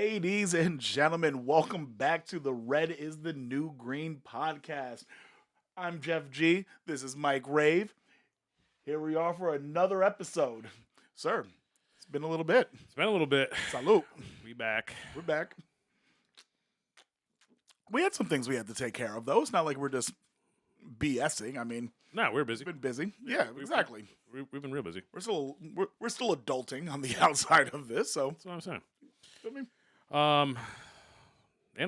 Ladies and gentlemen, welcome back to the Red is the New Green podcast. I'm Jeff G. This is Mike Rave. Here we are for another episode. Sir, it's been a little bit. It's been a little bit. Salute. We back. We're back. We had some things we had to take care of, though. It's not like we're just BSing. I mean, No, we're busy. we've been busy. Yeah, exactly. We've been real busy. We're still adulting on the outside of this, so That's what I'm saying. I mean, And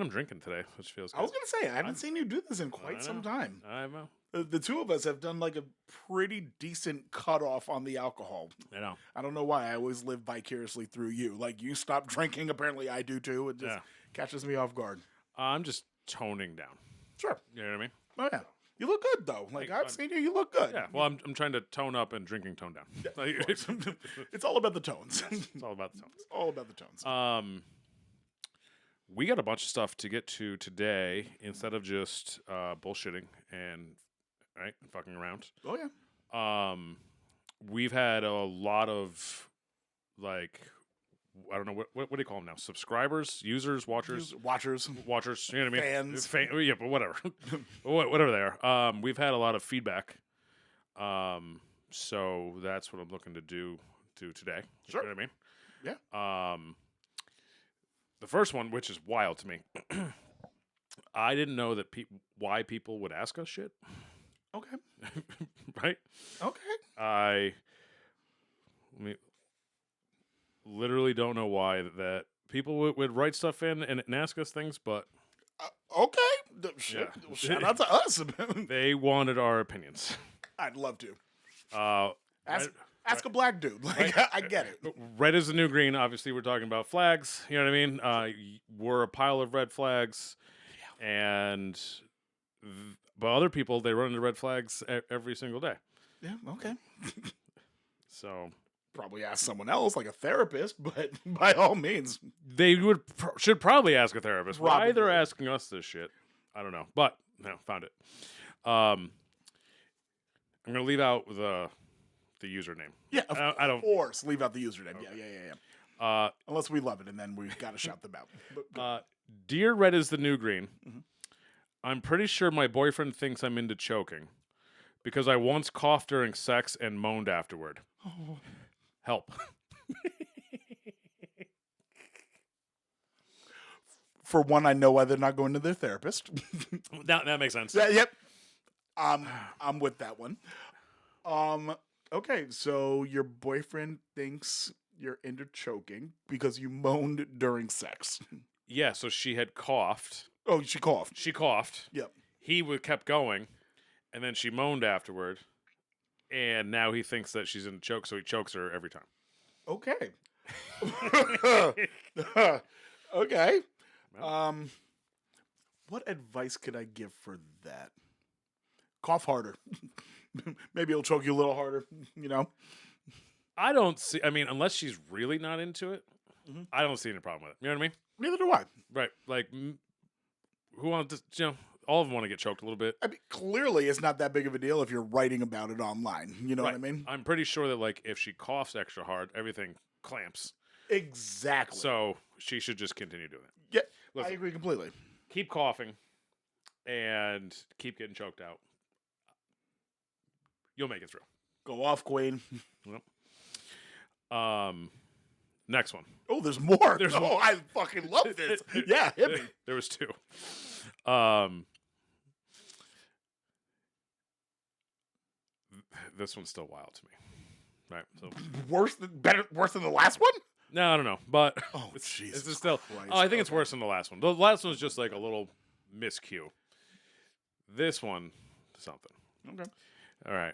I'm drinking today, which feels good. I was gonna say I haven't seen you do this in quite some time. I know. The two of us have done like a pretty decent cutoff on the alcohol. I know. I don't know why I always live vicariously through you. Like you stop drinking, apparently I do too. It just catches me off guard. I'm just toning down. Sure. You know what I mean? Oh yeah. You look good though. Like I've seen you. You look good. Yeah. Well, I'm trying to tone up and drinking tone down. Like, It's all about the tones. it's all about the tones. It's all about the tones. We got a bunch of stuff to get to today instead of just bullshitting and fucking around. Oh yeah. We've had a lot of like, I don't know what do you call them now? Subscribers, users, watchers, Watchers. You know what I mean? Fans. Yeah, but whatever, whatever they are. We've had a lot of feedback. So that's what I'm looking to do today. Sure. You know what I mean? Yeah. The first one, which is wild to me, I didn't know that why people would ask us shit. Okay. Right? Okay. I literally don't know why that people would write stuff in and ask us things, but Okay. Shit. Yeah. Shout out to us. they wanted our opinions. I'd love to. Ask Right. a black dude. Like I get it. Red is the new green. Obviously, we're talking about flags. You know what I mean? We're a pile of red flags, and but other people they run into red flags every single day. Yeah. Okay. So Probably ask someone else, like a therapist, but by all means. they should probably ask a therapist why they're Probably. asking us this shit. I don't know, but no, found it. I'm gonna leave out the username. Yeah, I don't. of course. Leave out the username. Okay. Yeah. Unless we love it, and then we've got to shout them out. But Dear Red is the new green. Mhm. I'm pretty sure my boyfriend thinks I'm into choking because I once coughed during sex and moaned afterward. Help. for one, I know why they're not going to their therapist. that makes sense. Yep. I'm with that one. Okay, so your boyfriend thinks you're into choking because you moaned during sex. Yeah, so she had coughed. Oh, she coughed. She coughed. Yep. He kept going, and then she moaned afterward. And now he thinks that she's in a choke, so he chokes her every time. Okay. Okay. What advice could I give for that? Cough harder. Maybe it'll choke you a little harder, you know? I don't see. I mean, unless she's really not into it, Mhm. I don't see any problem with it. You know what I mean? Neither do I. Right. Like, who wants to, all of them want to get choked a little bit. I mean, clearly it's not that big of a deal if you're writing about it online. You know what I Right. mean? I'm pretty sure that, like, if she coughs extra hard, everything clamps. Exactly. So she should just continue doing it. Yeah, Listen. I agree completely. Keep coughing and keep getting choked out. You'll make it through. Go off, Queen. Next one. Oh, there's more. There's oh, more. I fucking love this. Yeah, hit me. There was two. This one's still wild to me. Right. So Worse than the last one? no, I don't know, but Oh, it's Jesus just still. Christ. Oh, I think it's Okay. worse than the last one. The last one was just like a little miscue. This one, something. Okay. All right.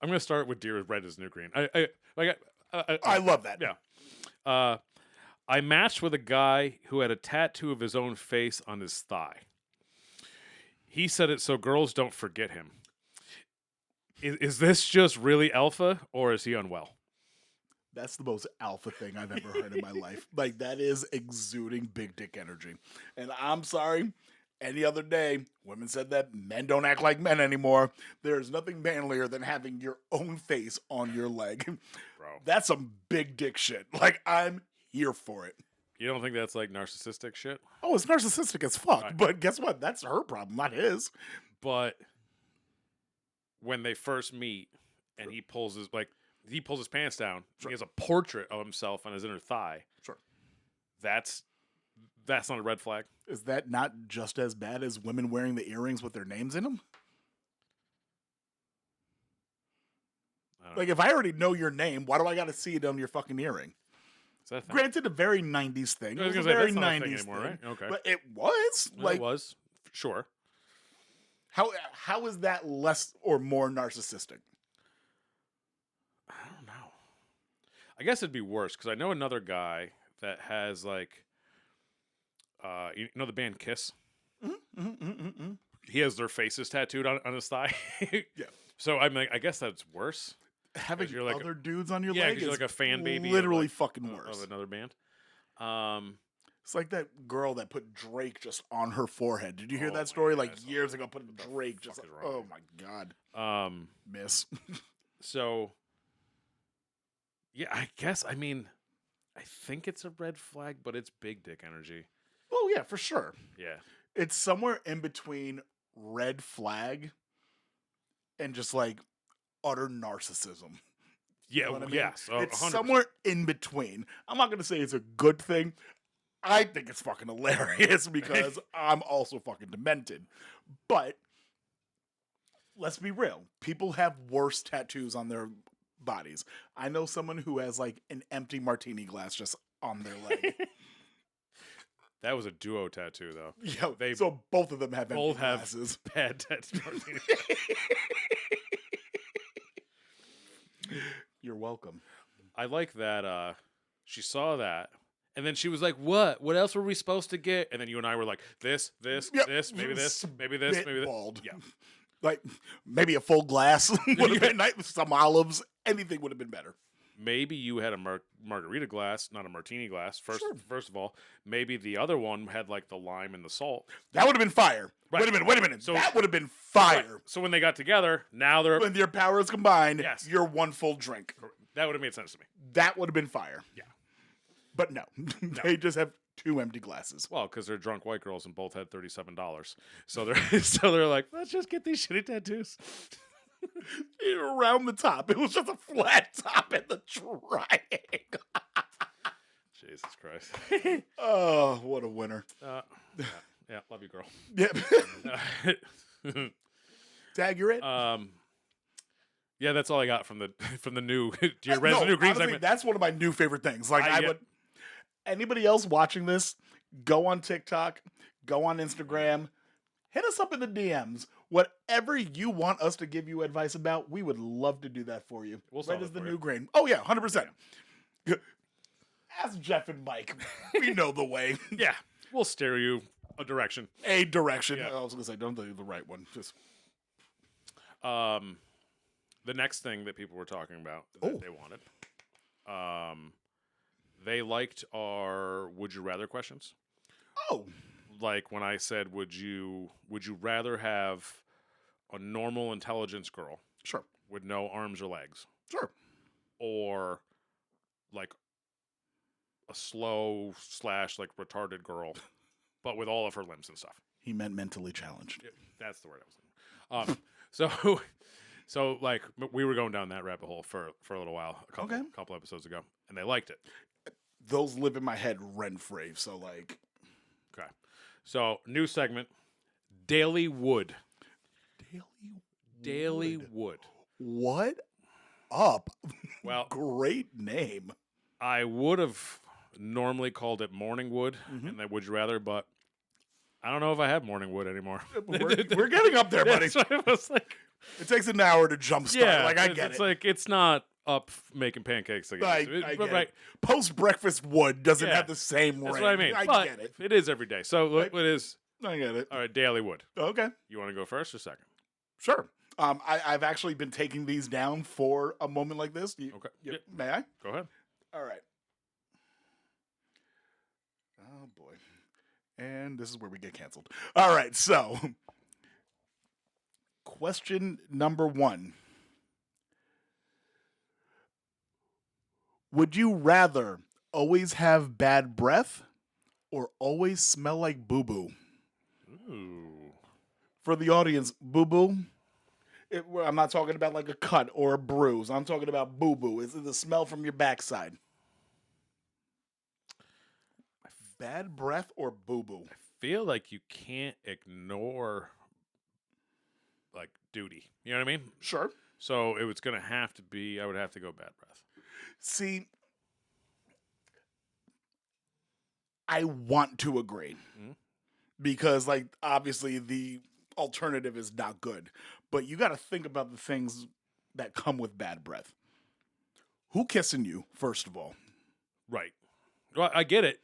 I'm gonna start with Dear Red is New Green. I love that. Yeah. I matched with a guy who had a tattoo of his own face on his thigh. He said it so girls don't forget him. Is this just really alpha, or is he unwell? That's the most alpha thing I've ever heard in my life. Like, that is exuding big dick energy. And I'm sorry, any other day, women said that men don't act like men anymore. There's nothing manlier than having your own face on your leg. Bro. That's some big dick shit. Like, I'm here for it. You don't think that's like narcissistic shit? Oh, it's narcissistic as fuck. Right. But guess what? That's her problem, not his. But when they first meet, and he pulls his pants down, Sure. he has a portrait of himself on his inner thigh. Sure. That's not a red flag. Is that not just as bad as women wearing the earrings with their names in them? Like, if I already know your name, why do I got to see it on your fucking earring? Is that a thing? Granted, a very 90s thing. I was It was gonna a say, very that's not a 90s thing thing. anymore, right? Okay. But it was. Well, Like, it was. Sure. how is that less or more narcissistic? I don't know. I guess it'd be worse because I know another guy that has like, you know the band Kiss. He has their faces tattooed on his thigh. Yeah. So I mean, I guess that's worse. Having you're like other dudes on your Yeah, leg because you're is like a fan baby. literally of, like, fucking worse. of another band. It's like that girl that put Drake just on her forehead. Did you hear Oh my that story? God, Like I saw years that. ago, putting What the Drake fuck just. is wrong Oh with my god, miss. So yeah, I guess I mean, I think it's a red flag, but it's big dick energy. Oh yeah, for sure. Yeah. It's somewhere in between red flag and just like utter narcissism. Yeah. know what I mean? Yes. It's 100%. somewhere in between. I'm not gonna say it's a good thing. I think it's fucking hilarious because I'm also fucking demented. But let's be real. People have worse tattoos on their bodies. I know someone who has like an empty martini glass just on their leg. That was a duo tattoo, though. Yo, They so both of them have empty both have glasses. bad tattoo. You're welcome. I like that. She saw that, and then she was like, "What? What else were we supposed to get?" And then you and I were like, "This, Yep. this, maybe this, maybe this, maybe this." Spitballed. Yeah. Like maybe a full glass would have been nice with some olives. Anything would have been better. Maybe you had a margarita glass, not a martini glass. First, Sure. first of all, maybe the other one had like the lime and the salt. That would have been fire. Right. Wait a minute. So- that would have been fire. Right. So when they got together, now they're When your powers combined, Yes. you're one full drink. that would have made sense to me. That would have been fire. Yeah. But no, they just have two empty glasses. Well, because they're drunk white girls and both had $37, so they're like, let's just get these shitty tattoos. Around the top, it was just a flat top and the triangle. Jesus Christ. Oh, what a winner! Yeah, love you, girl. Yep. Tag, you're it. Yeah, that's all I got from the new Dear Res, No, the new green honestly, segment. that's one of my new favorite things. Like I yeah. would. Anybody else watching this, go on TikTok, go on Instagram, hit us up in the DMs. Whatever you want us to give you advice about, we would love to do that for you. We'll Right solve as it the for new you. grain. Oh yeah, 100%. Ask Jeff and Mike. We know the way. Yeah, we'll steer you a direction. A direction. Yeah. I was gonna say, don't do the right one. Just The next thing that people were talking about that they wanted, they liked our "Would you rather" questions. oh, Like when I said, "Would you rather have a normal intelligence girl sure, with no arms or legs, sure. or like a slow / like retarded girl, but with all of her limbs and stuff?" He meant mentally challenged. Yeah, that's the word I was thinking. So like we were going down that rabbit hole for a little while, a couple episodes ago, and they liked it. Those live in my head rent free. So like, Okay, so new segment, Daily Wood. Daily Wood. What up? Well, Great name. I would have normally called it Morning Wood, and then Would You Rather, but I don't know if I have Morning Wood anymore. We're getting up there, buddy. That's why I was like, It takes an hour to jumpstart. yeah, like I it's, get it's it. like it's not up making pancakes again. I get it. Post breakfast wood doesn't Yeah. have the same That's ring. what I mean. I But get it. It is every day. So what is I get it. all right? Daily Wood. Okay, You want to go first or second? sure. I've actually been taking these down for a moment like this. Okay. Yeah. May I? Go ahead. All right. Oh boy. And this is where we get canceled. All right, so question number 1. Would you rather always have bad breath or always smell like boo-boo? Ooh. For the audience, boo-boo, I'm not talking about like a cut or a bruise. I'm talking about boo-boo. Is it the smell from your backside? Bad breath or boo-boo? Feel like you can't ignore like duty. You know what I mean? Sure. So it was gonna have to be. I would have to go bad breath. See, I want to agree Mhm. because, like, obviously the alternative is not good. But you got to think about the things that come with bad breath. Who kissing you, first of all? Right. Well, I get it.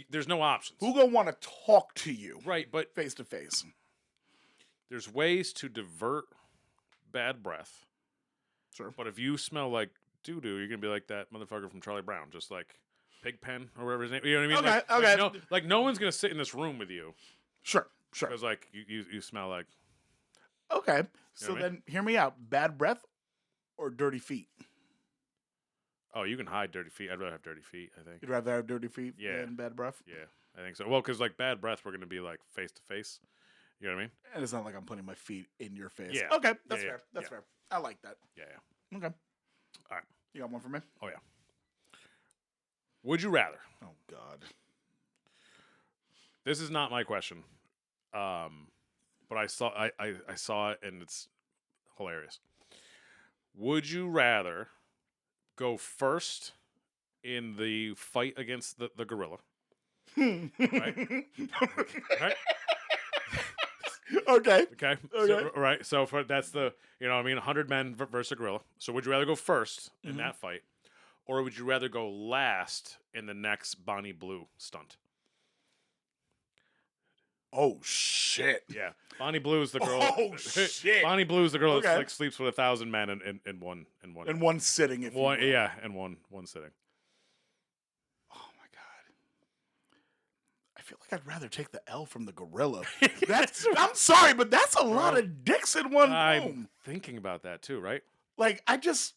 There's no options. Who gonna want to talk to you Right, but face to face? there's ways to divert bad breath. Sure. But if you smell like doo doo, you're gonna be like that motherfucker from Charlie Brown, just like Pigpen or whatever his name. You know what I mean? Okay, okay. Like no one's gonna sit in this room with you Sure. Sure. because like you smell like. Okay. You So know what I mean? then hear me out. Bad breath or dirty feet? Oh, you can hide dirty feet. I'd rather have dirty feet. I think. You'd rather have dirty feet Yeah. than bad breath? Yeah, I think so. Well, because like bad breath, we're gonna be like face to face. You know what I mean? And it's not like I'm putting my feet in your face. Yeah. Okay. That's Yeah, fair. That's yeah. fair. I like that. Yeah. Okay. All right. You got one for me? Oh yeah. Would you rather? Oh, God. This is not my question, but I saw it and it's hilarious. Would you rather go first in the fight against the gorilla? Right? Right? Okay. Okay. Okay. So, right. So that's the 100 men versus a gorilla. So would you rather go first in Mhm. that fight, or would you rather go last in the next Bonnie Blue stunt? Oh, shit. Yeah, Bonnie Blue is the girl. Oh, shit. Bonnie Blue is the girl that Okay. like sleeps with 1,000 men in one In one sitting, if you will. in one sitting. Oh, my God. I feel like I'd rather take the L from the gorilla. I'm sorry, but that's a lot of dicks in one I'm boom. thinking about that too, right? Like, I'm just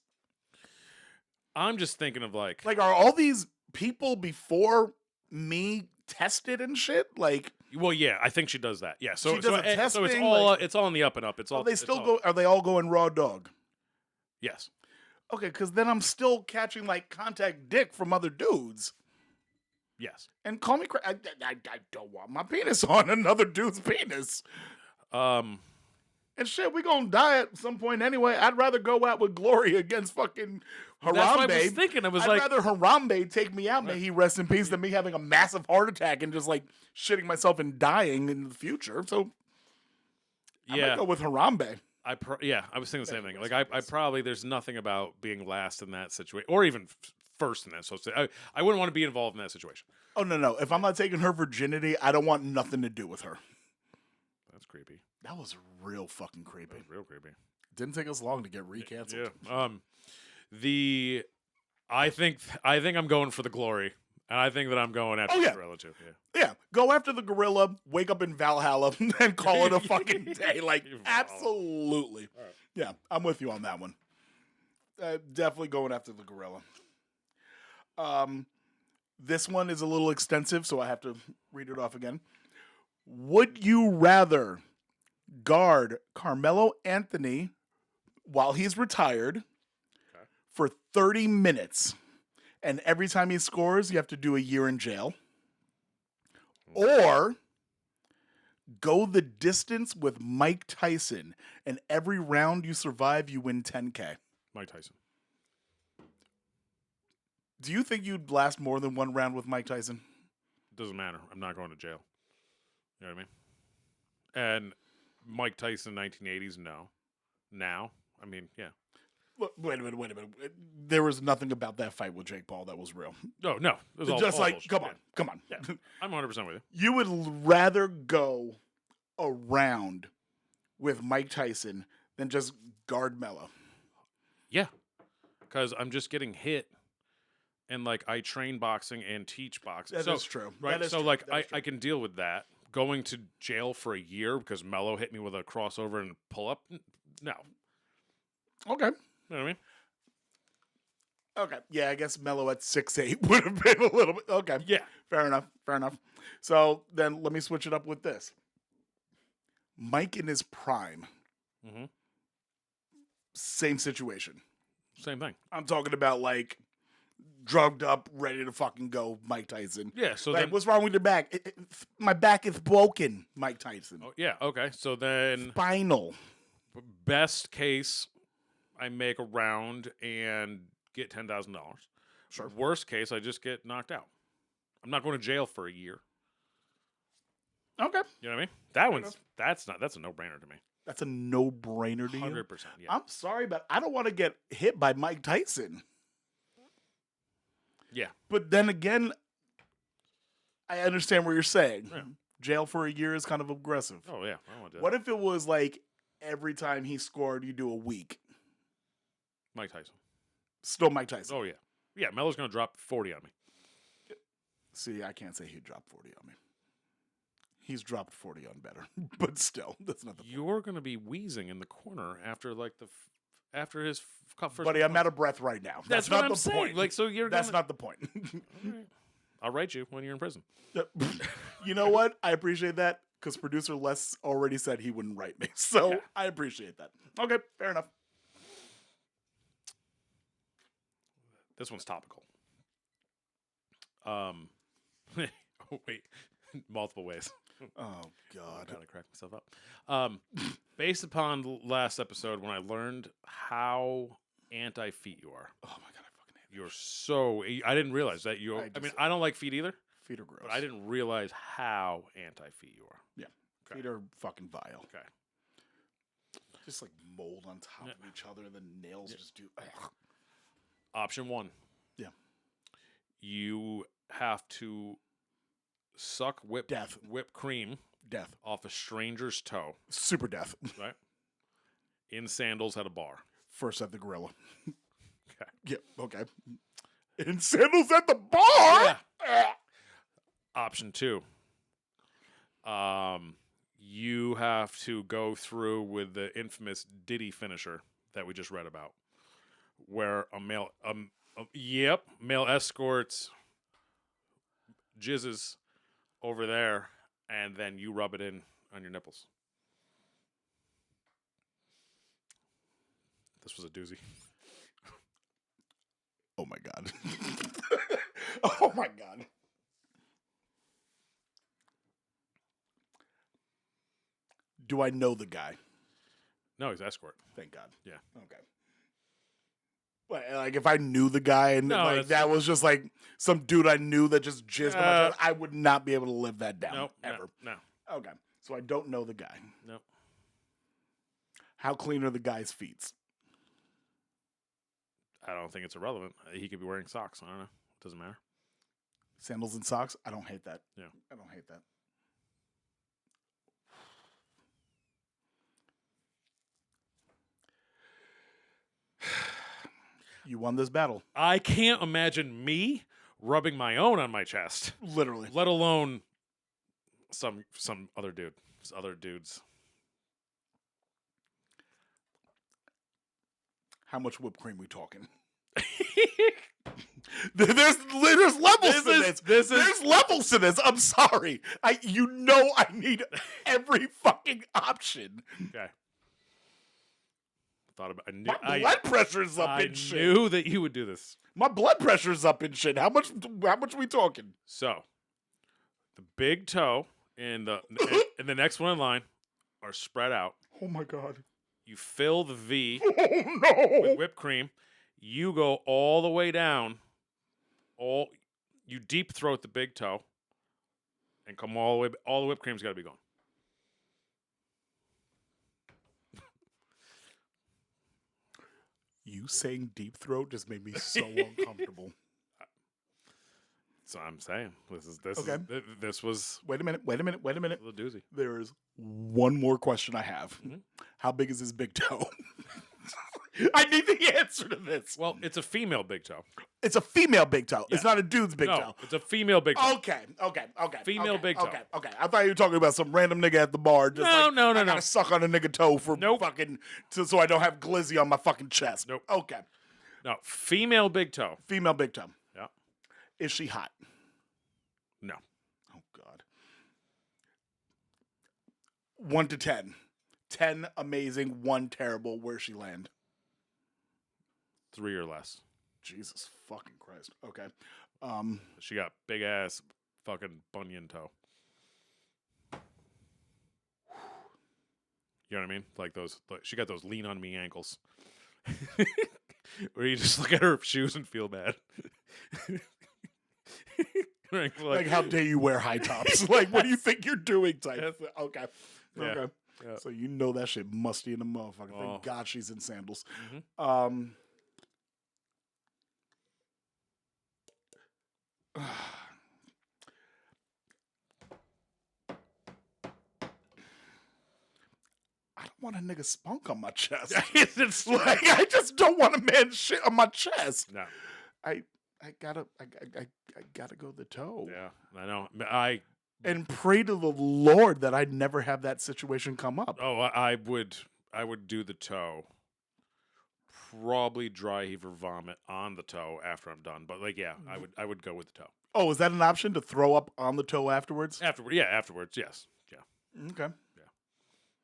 thinking of like are all these people before me tested and shit? Like, well, yeah, I think she does that. Yeah, so She does a so it's testing, all like- it's all on the up and up. It's all are they all going raw dog? Yes. Okay, because then I'm still catching, like, contact dick from other dudes. Yes. And call me I don't want my penis on another dude's penis. And shit, we gonna die at some point anyway. I'd rather go out with glory against fucking Harambe. That's what I was thinking. I was I'd like, rather Harambe take me out, may he rest in peace, than me having a massive heart attack and just like shitting myself and dying in the future. So I might yeah, go with Harambe. I was thinking the same thing. Like I probably there's nothing about being last in that situation, or even first in that. So I wouldn't want to be involved in that situation. Oh no. If I'm not taking her virginity, I don't want nothing to do with her. That's creepy. That was real fucking creepy. That's real creepy. Didn't take us long to get recanceled. Yeah. I think I'm going for the glory, and I think that I'm going after the gorilla too. Yeah. Yeah, go after the gorilla, wake up in Valhalla, and call it a fucking day. Like, absolutely. All right. Yeah, I'm with you on that one. Definitely going after the gorilla. This one is a little extensive, so I have to read it off again. Would you rather guard Carmelo Anthony while he's retired for 30 minutes, and every time he scores, you have to do a year in jail? Or go the distance with Mike Tyson, and every round you survive, you win $10K? Mike Tyson. Do you think you'd last more than one round with Mike Tyson? Doesn't matter. I'm not going to jail. You know what I mean? And Mike Tyson, 1980s, no. Now, I mean, yeah. Wait a minute. There was nothing about that fight with Jake Paul that was real. No. It was all Just like, bullshit. come on. Yeah. I'm 100% with you. You would rather go a round with Mike Tyson than just guard Mello. Yeah. Because I'm just getting hit. And, like, I train boxing and teach boxing. That is true. Right? That is so, true. like, That is true. I can deal with that. Going to jail for a year because Mello hit me with a crossover and pull up? No. Okay. You know what I mean? Okay. Yeah, I guess Mello at 6'8" would have been a little bit. Okay. Yeah. Fair enough. Fair enough. So then let me switch it up with this. Mike in his prime. Mm-hmm. Same situation. Same thing. I'm talking about like drugged up, ready to fucking go, Mike Tyson. Yeah. So Like, then, what's wrong with your back? My back is broken, Mike Tyson. oh, yeah. Okay. So then, Spinal. best case, I make a round and get $10,000. Sure. Worst case, I just get knocked out. I'm not going to jail for a year. Okay. You know what I mean? That one's that's a no-brainer to me. That's a no-brainer to you. 100%. Yeah. I'm sorry, but I don't want to get hit by Mike Tyson. Yeah. But then again, I understand what you're saying. Yeah. Jail for a year is kind of aggressive. Oh yeah. I don't want to do that. What if it was like every time he scored, you do a week? Mike Tyson. Still Mike Tyson. Oh yeah. Yeah. Melo's going to drop 40 on me. See, I can't say he'd drop 40 on me. He's dropped 40 on better, but still, that's not the point. You're going to be wheezing in the corner after like after his first. Buddy, I'm out of breath right now. That's not what I'm the saying. point. Like, so you're. That's gonna... not the point. All right. I'll write you when you're in prison. You know what? I appreciate that because producer Les already said he wouldn't write me, so Yeah. I appreciate that. Okay, fair enough. This one's topical. Oh wait, multiple ways. Oh I'm God. trying to crack myself up. Based upon the last episode, when I learned how anti-feet you are, Oh my God, I fucking hate you're so. I didn't realize that you. I mean, I don't like feet either, feet are gross. but I didn't realize how anti-feet you are. Yeah, Okay. feet are fucking vile. Okay. Just like mold on top of each other, and the nails just do. Ugh. Option one. Yeah. You have to suck whipped cream Death. off a stranger's toe, Super death. right? In sandals at a bar. First at the gorilla. Okay. Yep. Okay. In sandals at the bar. Yeah. Option two. You have to go through with the infamous Diddy finisher that we just read about, where a male, male escorts jizzes over there, and then you rub it in on your nipples. This was a doozy. Oh my God. Oh my God. Do I know the guy? No, he's escort. Thank God. Yeah. Okay. Like if I knew the guy and No, like that was just like some dude I knew that just jizzed on my chest, I would not be able to live that down Nope. ever. No. Okay. So I don't know the guy. Nope. How clean are the guy's feet? I don't think it's irrelevant. He could be wearing socks. I don't know. Doesn't matter. Sandals and socks? I don't hate that. Yeah. I don't hate that. You won this battle. I can't imagine me rubbing my own on my chest, Literally. let alone some other dude, other dudes. How much whipped cream we talking? There's levels to this. There's levels to this. I'm sorry. I need every fucking option. Okay. Thought about. My blood pressure's up I in shit. knew that you would do this. My blood pressure's up in shit. How much we talking? So, the big toe and the next one in line are spread out. Oh my God. You fill the V Oh no. with whipped cream. You go all the way down. You deep throat the big toe, and come all the way. All the whipped cream's got to be gone. You saying deep throat just made me so uncomfortable. So I'm saying Okay. This was Wait a minute. a doozy. There is one more question I have. Mhm. How big is his big toe? I need the answer to this. Well, it's a female big toe. It's a female big toe. It's Yeah. not a dude's big No, toe. it's a female big toe. Okay. Female okay, big toe. Okay. I thought you were talking about some random nigga at the bar. Just No, I gotta suck on a nigga toe for Nope. fucking so I don't have glizzy on my fucking chest. Nope. Okay. No, female big toe. Female big toe. Yeah. Is she hot? No. Oh, God. 1 to 10. 10 amazing, 1 terrible. Where's she land? 3 or less. Jesus fucking Christ. Okay. She got big ass fucking bunion toe. You know what I mean? Like those. Like, she got those lean on me ankles. Where you just look at her shoes and feel bad. like, how dare you wear high tops? Like, what do you think you're doing? Type. Okay. Yeah. Okay. Yeah. So you know that shit musty in the motherfucker. Oh. Thank God she's in sandals. Mm-hmm. I don't want a nigga spunk on my chest. It's like I just don't want a man shit on my chest. No. I gotta go the toe. Yeah, I know. And pray to the Lord that I'd never have that situation come up. Oh, I would do the toe. Probably dry heave or vomit on the toe after I'm done. But like, yeah, I would go with the toe. Oh, is that an option to throw up on the toe afterwards? Afterwards, yes. Yeah. Okay.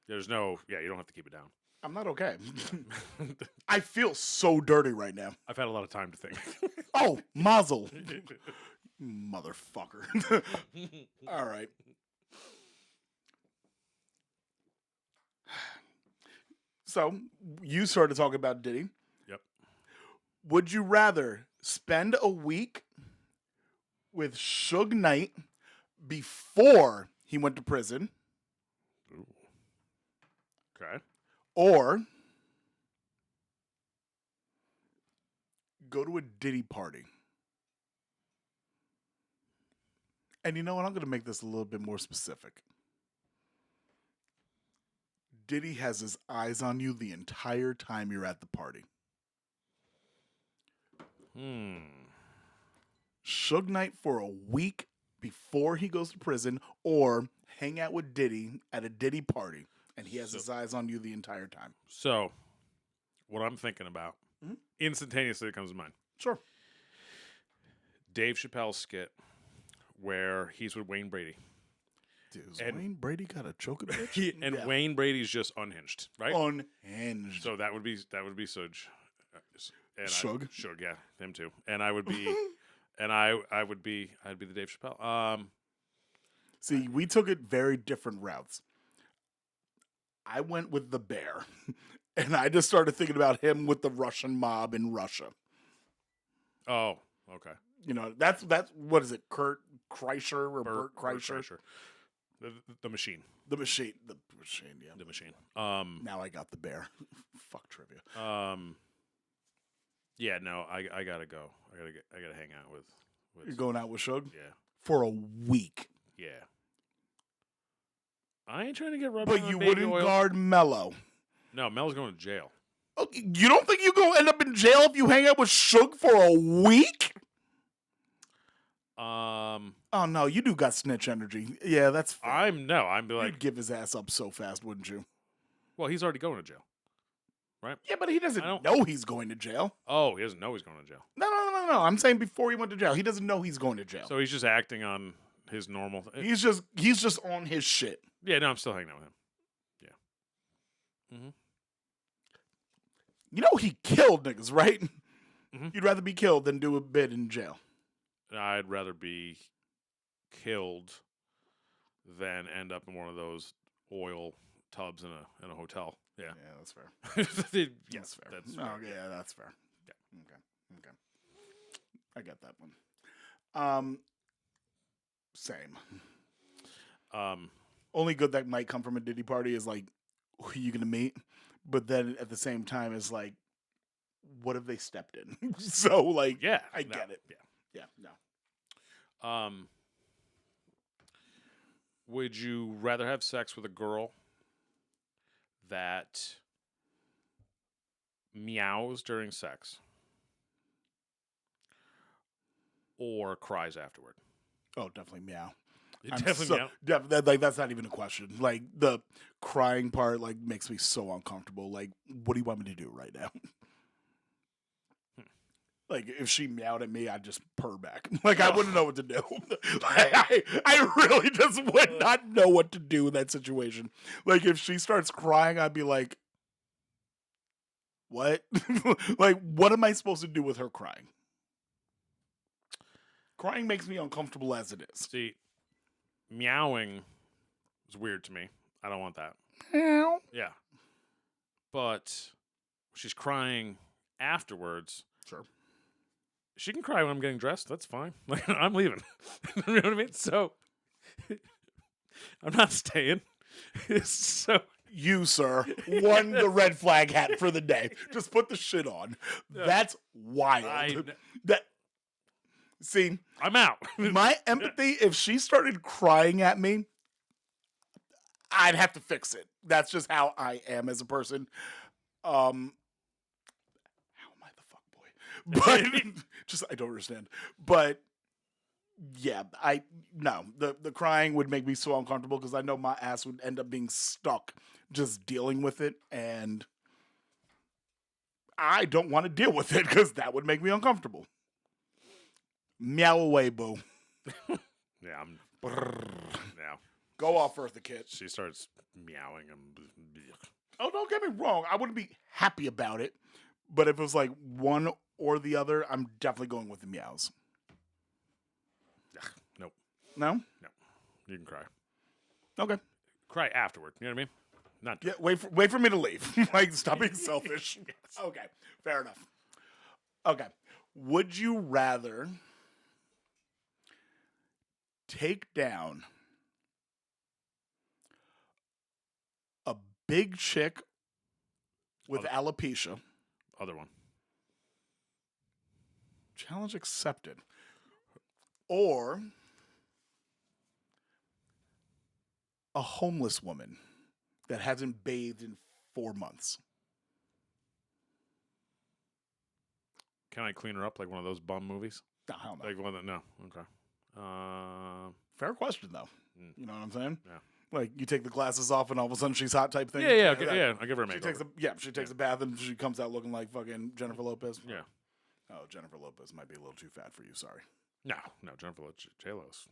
There's no, you don't have to keep it down. I'm not okay. I feel so dirty right now. I've had a lot of time to think. Oh, mazel. Motherfucker. All right. So, you started talking about Diddy. Yep. Would you rather spend a week with Suge Knight before he went to prison? Ooh. Okay. Or go to a Diddy party? And you know what? I'm going to make this a little bit more specific. Diddy has his eyes on you the entire time you're at the party. Suge Knight for a week before he goes to prison, or hang out with Diddy at a Diddy party, and he has his eyes on you the entire time. So, what I'm thinking about, instantaneously it comes to mind. Sure. Dave Chappelle's skit where he's with Wayne Brady. Dude, Wayne Brady got a choking bitch? Wayne Brady's just unhinged, right? Unhinged. So that would be Suge. And Suge? Suge, yeah, him too. And I would be, I'd be the Dave Chappelle. See, we took it very different routes. I went with the bear, and I just started thinking about him with the Russian mob in Russia. Oh, okay. You know, that's what is it, Kurt Kreischer or Bert Kreischer? The machine. The machine, yeah. The machine. Now I got the bear. Fuck trivia. Yeah, no, I gotta go. I gotta hang out with You're going out with Suge? Yeah. For a week. Yeah. I ain't trying to get rubbed But on you baby wouldn't oil. guard Mello. No, Mel's going to jail. Okay, you don't think you're gonna end up in jail if you hang out with Suge for a week? Oh no, you do got snitch energy. Yeah, that's fair. I'm like, You'd give his ass up so fast, wouldn't you? well, he's already going to jail, right? Yeah, but he doesn't know he's going to jail. Oh, he doesn't know he's going to jail. No. I'm saying before he went to jail, he doesn't know he's going to jail. So he's just acting on his normal. He's just on his shit. Yeah, no, I'm still hanging out with him. Yeah. Mm-hmm. You know he killed niggas, right? Mm-hmm. You'd rather be killed than do a bit in jail. I'd rather be killed than end up in one of those oil tubs in a hotel. Yeah, that's fair. Yes, fair. That's fair. fair. Yeah, that's fair. Yeah. Okay. I got that one. Same. Only good that might come from a Diddy party is like, who are you gonna meet? But then at the same time, it's like, what if they stepped in? So like, yeah, I get it. Yeah, no. Would you rather have sex with a girl that meows during sex or cries afterward? Oh, definitely meow. Definitely meow. Like that's not even a question. Like the crying part, like makes me so uncomfortable. Like, what do you want me to do right now? Like if she meowed at me, I'd just purr back. Like I wouldn't know what to do. I really just would not know what to do in that situation. Like if she starts crying, I'd be like, "What? Like what am I supposed to do with her crying?" Crying makes me uncomfortable as it is. See, meowing is weird to me. I don't want that. Meow. Yeah. But she's crying afterwards. Sure. She can cry when I'm getting dressed. That's fine. Like I'm leaving. You know what I mean? So I'm not staying. So You, sir, won the red flag hat for the day. Just put the shit on. That's wild. See, I'm out. my empathy, if she started crying at me, I'd have to fix it. That's just how I am as a person. How am I the fuck boy? But just I don't understand. But yeah, the crying would make me so uncomfortable because I know my ass would end up being stuck just dealing with it, and I don't want to deal with it because that would make me uncomfortable. Meow away, boo. Yeah, I'm. Yeah. Go off, Eartha Kitt. She starts meowing and. Oh, don't get me wrong. I wouldn't be happy about it, but if it was like one or the other, I'm definitely going with the meows. Nope. No? No. You can cry. Okay. Cry afterward. You know what I mean? Not. Yeah. Wait for me to leave. Like, stop being selfish. Yes. Okay. Fair enough. Okay. Would you rather take down a big chick with alopecia? Other one. Challenge accepted. Or a homeless woman that hasn't bathed in 4 months. Can I clean her up like one of those bum movies? No, hell no. Like one that no. Okay. Fair question, though. You know what I'm saying? Yeah. Like you take the glasses off and all of a sudden she's hot type thing. Yeah. I give her a She makeover. takes a bath and she comes out looking like fucking Jennifer Lopez. Yeah. Oh, Jennifer Lopez might be a little too fat for you. Sorry. No. Jennifer J-Lo's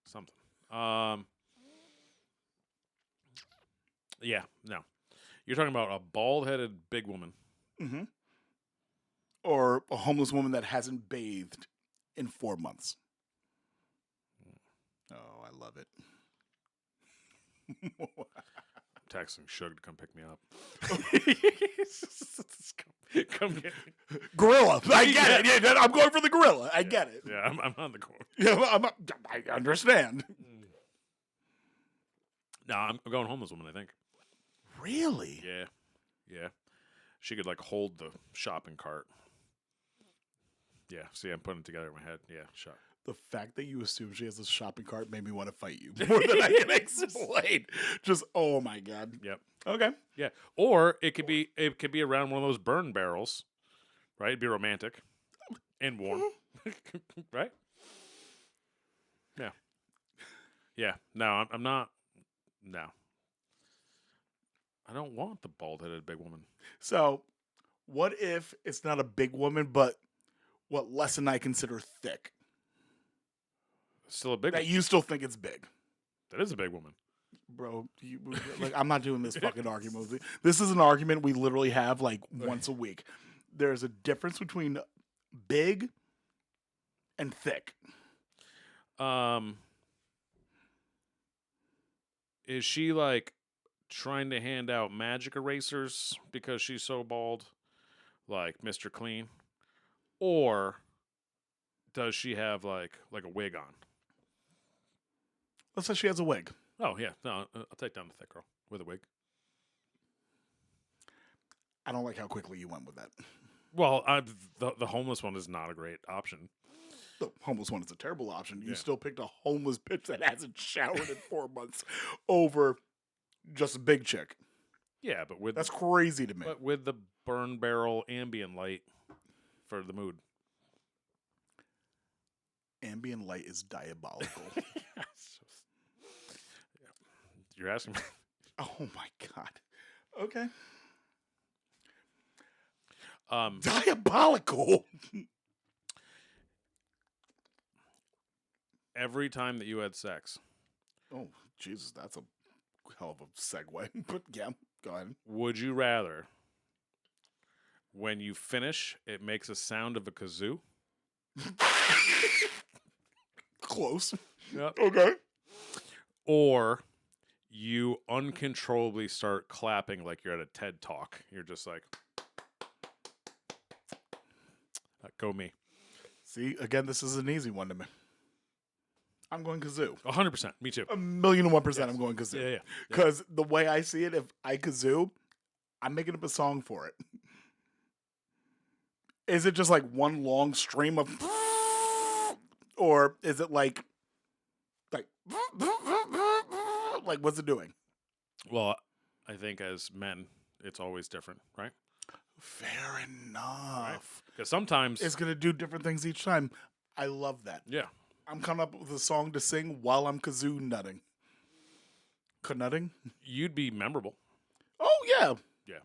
something. Yeah. No. You're talking about a bald-headed big woman. Mm-hmm. Or a homeless woman that hasn't bathed in 4 months. Oh, I love it. Texting Shug to come pick me up. come get me. Gorilla. I get it. Yeah, I'm going for the gorilla. I get it. Yeah, I'm on the corner. Yeah, I understand. No, I'm going homeless woman, I think. Really? Yeah. She could like hold the shopping cart. Yeah, see, I'm putting it together in my head. Yeah, shop. The fact that you assume she has a shopping cart made me want to fight you more than I can explain. Just, oh my God. Yep. Okay. Yeah. Or it could be around one of those burn barrels, right? It'd be romantic and warm. Right? Yeah. Yeah. No, I'm not. No. I don't want the bald-headed big woman. So, what if it's not a big woman, but what Les and I consider thick? Still a big That one. you still think it's big. That is a big woman. Bro, like I'm not doing this fucking argument. This is an argument we literally have like once a week. There's a difference between big and thick. Is she like trying to hand out magic erasers because she's so bald, like Mr. Clean, or does she have like a wig on? Let's say she has a wig. Oh yeah, no, I'll take down the thick girl with a wig. I don't like how quickly you went with that. Well, the homeless one is not a great option. The homeless one is a terrible option. You Yeah. still picked a homeless bitch that hasn't showered in 4 months over just a big chick. Yeah, but with That's crazy to me. but with the burn barrel ambient light for the mood. Ambient light is diabolical. You're asking me. Oh my God. Okay. Diabolical. Every time that you had sex, Oh, Jesus, that's a hell of a segue. But yeah, go ahead. would you rather when you finish, it makes a sound of a kazoo? Close. Yep. Okay. Or you uncontrollably start clapping like you're at a TED talk. You're just like, go me. See, again, this is an easy one to me. I'm going kazoo. 100%. Me too. 1,001,000%. Yes. I'm going kazoo. Yeah. Because the way I see it, if I kazoo, I'm making up a song for it. Is it just like one long stream of, or is it like what's it doing? Well, I think as men, it's always different, right? Fair enough. Because sometimes It's gonna do different things each time. I love that. yeah. I'm coming up with a song to sing while I'm kazoo nutting. Nutting? You'd be memorable. Oh yeah. Yeah.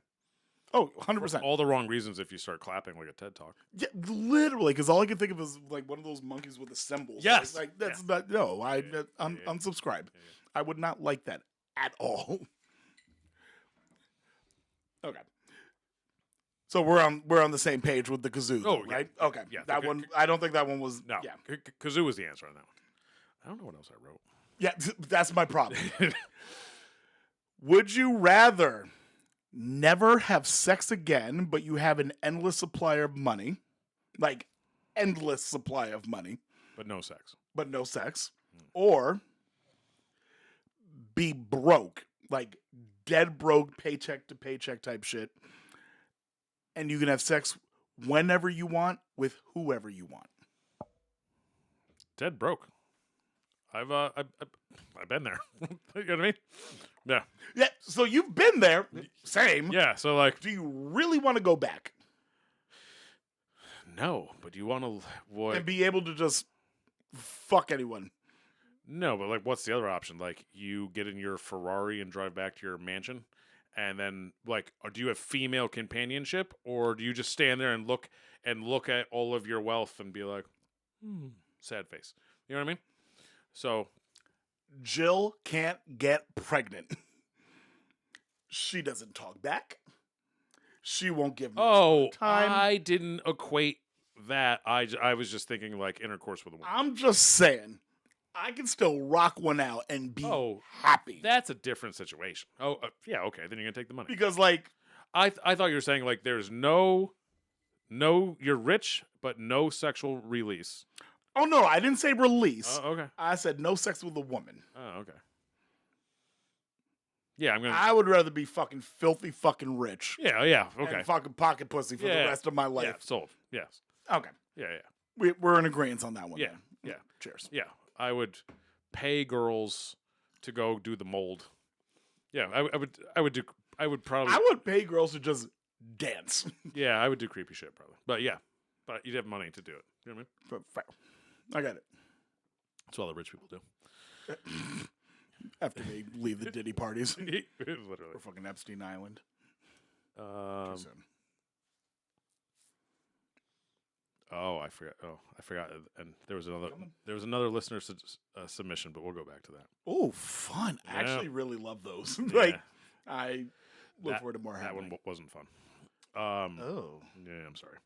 Oh, For 100%. all the wrong reasons if you start clapping like a TED talk. Yeah, literally, because all I can think of is like one of those monkeys with the cymbals. Yes. Like that's not. No, Yeah. unsubscribe. Yeah. I would not like that at all. Okay. So we're on the same page with the kazoo, Oh, though, yeah. right? Okay. Yeah, That the- one. I don't think that one was. No. Yeah. Kazoo was the answer on that one. I don't know what else I wrote. Yeah. That's my problem. Would you rather never have sex again, but you have an endless supply of money, like endless supply of money, But no sex. but no sex, or be broke, like dead broke, paycheck to paycheck type shit, and you can have sex whenever you want with whoever you want? Dead broke. I've been there. You know what I mean? Yeah. Yeah, so you've been there. Same. Yeah. So like, Do you really want to go back no. But you want to what? and be able to just fuck anyone? No, but like, what's the other option? Like, you get in your Ferrari and drive back to your mansion, and then like, or do you have female companionship, or do you just stand there and look at all of your wealth and be like, sad face? You know what I mean? So Jill can't get pregnant. She doesn't talk back. She won't give me time. I didn't equate that. I was just thinking like intercourse with a woman. I'm just saying, I can still rock one out and be happy. That's a different situation. Yeah, okay. Then you're gonna take the money. Because, like, I thought you were saying like there's no, you're rich but no sexual release. oh no, I didn't say release. Okay. I said no sex with a woman. Oh, okay. Yeah, I'm gonna. I would rather be fucking filthy fucking rich. Yeah. Okay. And fucking pocket pussy for the rest of my Yeah. life. Sold. Yes. Okay. Yeah. We're in agreement on that one. Yeah. then. Yeah. Cheers. Yeah. I would pay girls to go do the mold. Yeah. I would probably. I would pay girls to just dance. Yeah, I would do creepy shit probably. But yeah, but you'd have money to do it. You know what I mean? Fair. I got it. That's what all the rich people do. After they leave the Diddy parties. Literally. Or fucking Epstein Island. Too soon. I forgot. And there was another listener submission, but we'll go back to that. Oh, fun. I Yeah. actually really love those. Yeah. Like, I look forward to more That happening. one wasn't fun. Oh. Yeah, I'm sorry.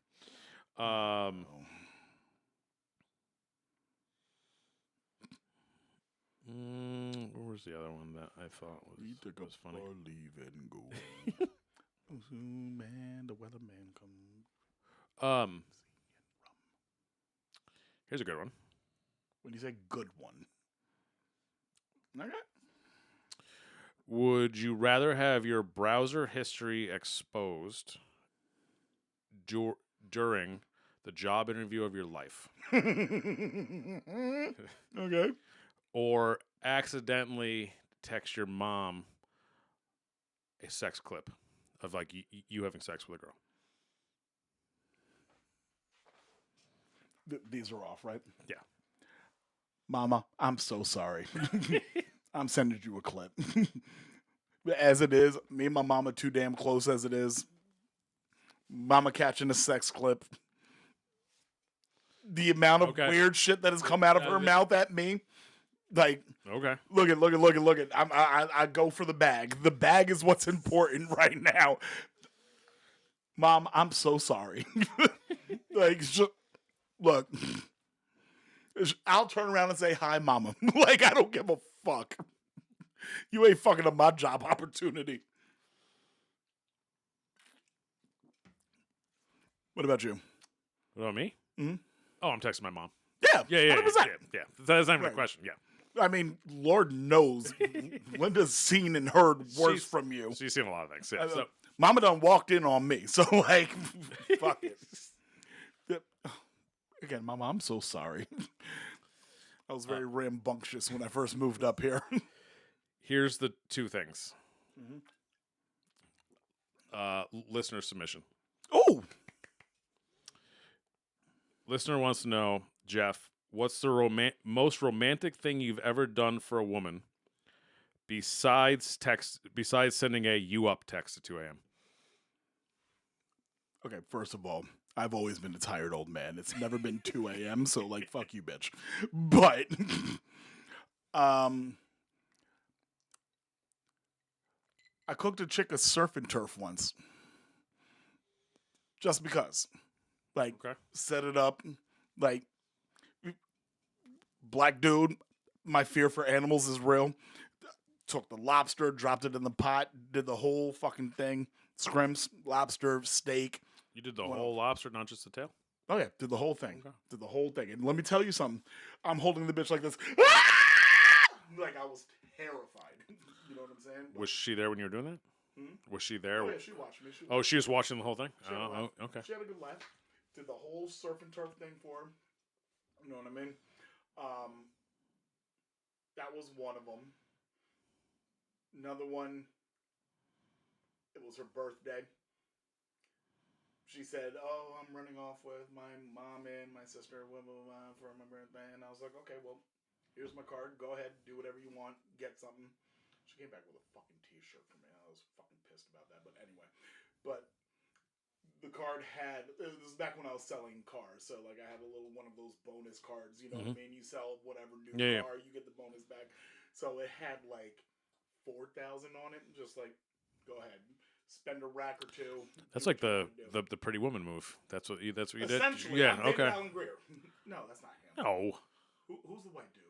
What was the other one that I thought was funny? Or leave and go. Man, the weatherman come. Here's a good one. When you say good one. Okay. Would you rather have your browser history exposed during the job interview of your life, Okay. or accidentally text your mom a sex clip of like you having sex with a girl? These are off, right? Yeah. Mama, I'm so sorry. I'm sending you a clip. As it is, me and my mama too damn close as it is. Mama catching a sex clip. The amount of Okay. weird shit that has come out of her mouth at me. Like, Okay. look at. I go for the bag. The bag is what's important right now. Mom, I'm so sorry. Like, look, I'll turn around and say, hi, mama. Like, I don't give a fuck. You ain't fucking up my job opportunity. What about you? What about me? Mm-hmm. Oh, I'm texting my mom. Yeah, Yeah. 100%. Yeah. That's not even Right. a question. Yeah. I mean, Lord knows, Linda's seen and heard worse from you. She's seen a lot of things. Yeah. So Mama done walked in on me, so like, fuck it. Again, Mama, I'm so sorry. I was very rambunctious when I first moved up here. here's the two things. Listener submission. Oh, Listener wants to know, Jeff, what's the most romantic thing you've ever done for a woman besides sending a "you up" text at 2 a.m.? okay. First of all, I've always been a tired old man. It's never been 2 a.m. So like, fuck you, bitch. But, I cooked a chick a surf and turf once, just because. Like, Okay. set it up. Like, black dude, my fear for animals is real. Took the lobster, dropped it in the pot, did the whole fucking thing. Scrimps, lobster, steak. You did the whole lobster, not just the tail? Oh, yeah, did the whole thing. Okay. Did the whole thing. And let me tell you something. I'm holding the bitch like this. Like, I was terrified. You know what I'm saying? Was she there when you were doing that? Was she there? Oh, yeah, she watched me. She was watching the whole thing? She had a laugh. Okay. She had a good laugh. Did the whole surf and turf thing for her. You know what I mean? That was one of them. Another one, it was her birthday. She said, oh, I'm running off with my mom and my sister for my birthday. And I was like, okay, well, here's my card. Go ahead, do whatever you want. Get something. She came back with a fucking t-shirt for me. I was fucking pissed about that. But anyway. But the card had, this is back when I was selling cars. So, like, I had a little one of those bonus cards. You know what I mean? You sell whatever new car, you get the bonus back. So, it had, like, 4,000 on it. Just, like, go ahead. Spend a rack or two. That's like the Pretty Woman move. That's what you did? Essentially, Yeah, I'm okay. David Allen Greer. No, that's not him. No. Who's the white dude?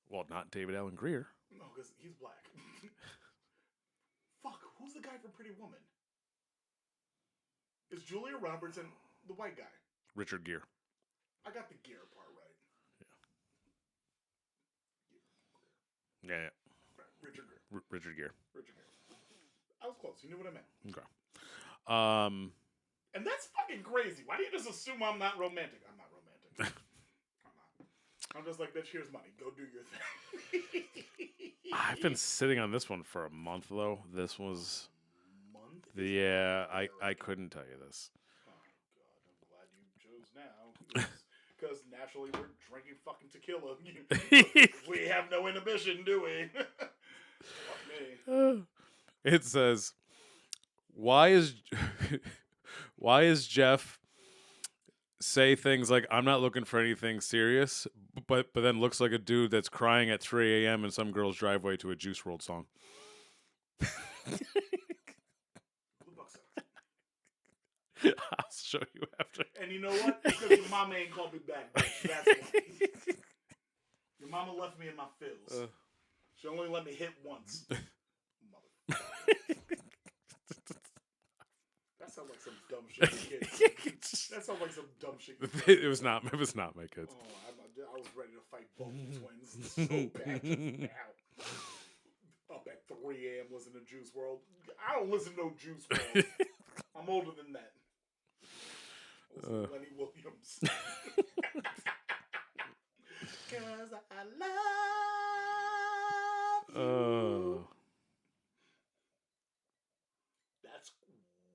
Well, not David Allen Greer. No, because he's black. Fuck, who's the guy from Pretty Woman? Is Julia Roberts and the white guy? Richard Gere. I got the Gere part right. Yeah. Right, Richard Gere. Richard Gere. Richard Gere. I was close. You knew what I meant. Okay. And that's fucking crazy. Why do you just assume I'm not romantic? I'm not romantic. I'm not. I'm just like, bitch, here's money. Go do your thing. I've been sitting on this one for a month, though. This was... Month? Yeah, I couldn't tell you this. Oh, God. I'm glad you chose now. Because naturally we're drinking fucking tequila. We have no inhibition, do we? Fuck me. It says, why is Jeff say things like, I'm not looking for anything serious, but then looks like a dude that's crying at 3 a.m. in some girl's driveway to a Juice WRLD song? I'll show you after. And you know what? Because your mama ain't called me back, bitch. That's why. Your mama left me in my feels. She only let me hit once. That sounds like some dumb shit for kids. That sounds like some dumb shit. It was not my kids. Oh, I was ready to fight both twins so bad just now. Up at 3 a.m. listening to Juice WRLD. I don't listen to no Juice WRLD. I'm older than that. I listen to Lenny Williams. Cause I love you. That's